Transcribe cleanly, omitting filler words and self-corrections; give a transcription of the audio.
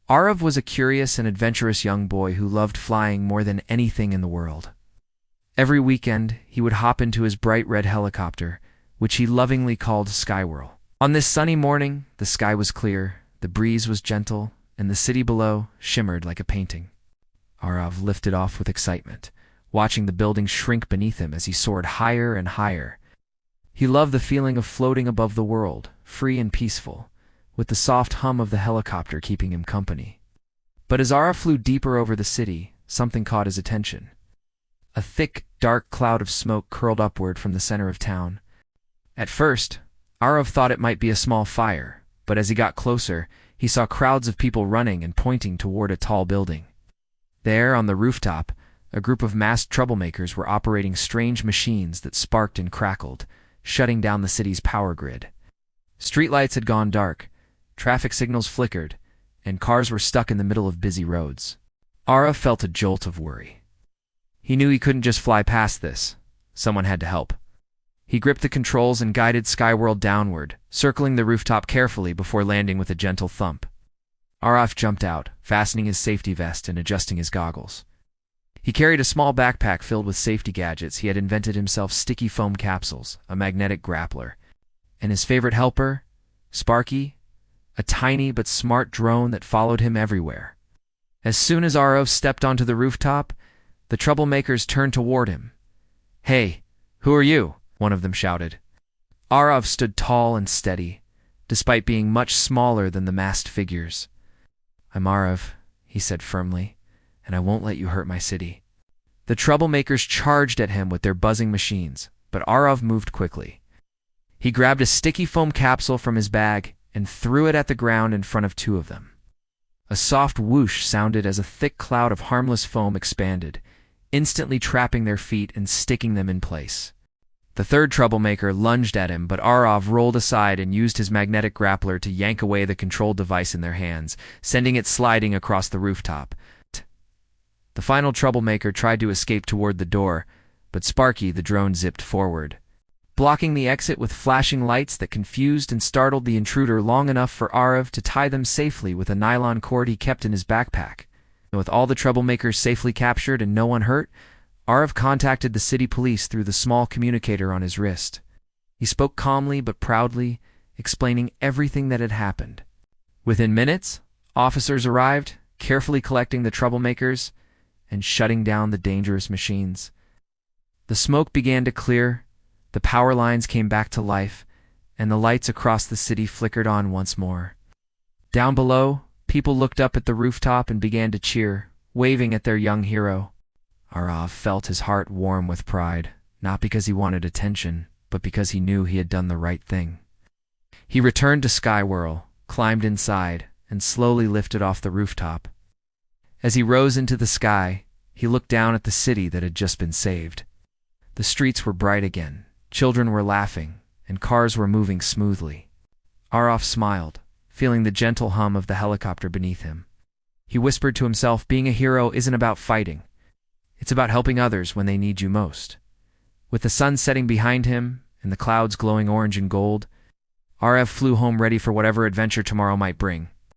Aarav was a curious and adventurous young boy who loved flying more than anything in the world. Every weekend, he would hop into his bright red helicopter, which he lovingly called Skywhirl. On this sunny morning, the sky was clear, the breeze was gentle, and the city below shimmered like a painting. Aarav lifted off with excitement, watching the buildings shrink beneath him as he soared higher and higher. He loved the feeling of floating above the world, free and peaceful, with the soft hum of the helicopter keeping him company. But as Aarav flew deeper over the city, something caught his attention. A thick, dark cloud of smoke curled upward from the center of town. At first, Aarav thought it might be a small fire, but as he got closer, he saw crowds of people running and pointing toward a tall building. There, on the rooftop, a group of masked troublemakers were operating strange machines that sparked and crackled, shutting down the city's power grid. Streetlights had gone dark, traffic signals flickered, and cars were stuck in the middle of busy roads. Aarav felt a jolt of worry. He knew he couldn't just fly past this. Someone had to help. He gripped the controls and guided Skywhirl downward, circling the rooftop carefully before landing with a gentle thump. Aarav jumped out, fastening his safety vest and adjusting his goggles. He carried a small backpack filled with safety gadgets. He had invented himself sticky foam capsules, a magnetic grappler, and his favorite helper, Sparky, a tiny but smart drone that followed him everywhere. As soon as Aarav stepped onto the rooftop, the troublemakers turned toward him. "Hey, who are you?" one of them shouted. Aarav stood tall and steady, despite being much smaller than the masked figures. "I'm Aarav," he said firmly, "and I won't let you hurt my city." The troublemakers charged at him with their buzzing machines, but Aarav moved quickly. He grabbed a sticky foam capsule from his bag and threw it at the ground in front of two of them. A soft whoosh sounded as a thick cloud of harmless foam expanded, instantly trapping their feet and sticking them in place. The third troublemaker lunged at him, but Aarav rolled aside and used his magnetic grappler to yank away the control device in their hands, sending it sliding across the rooftop. The final troublemaker tried to escape toward the door, but Sparky, the drone, zipped forward, blocking the exit with flashing lights that confused and startled the intruder long enough for Aarav to tie them safely with a nylon cord he kept in his backpack. With all the troublemakers safely captured and no one hurt, Aarav contacted the city police through the small communicator on his wrist. He spoke calmly but proudly, explaining everything that had happened. Within minutes, officers arrived, carefully collecting the troublemakers and shutting down the dangerous machines. The smoke began to clear, the power lines came back to life, and the lights across the city flickered on once more. Down below, people looked up at the rooftop and began to cheer, waving at their young hero. Aarav felt his heart warm with pride, not because he wanted attention, but because he knew he had done the right thing. He returned to Skywhirl, climbed inside, and slowly lifted off the rooftop. As he rose into the sky, he looked down at the city that had just been saved. The streets were bright again, children were laughing, and cars were moving smoothly. Aarav smiled, feeling the gentle hum of the helicopter beneath him. He whispered to himself, being a hero isn't about fighting. It's about helping others when they need you most. With the sun setting behind him and the clouds glowing orange and gold, Aarav flew home ready for whatever adventure tomorrow might bring.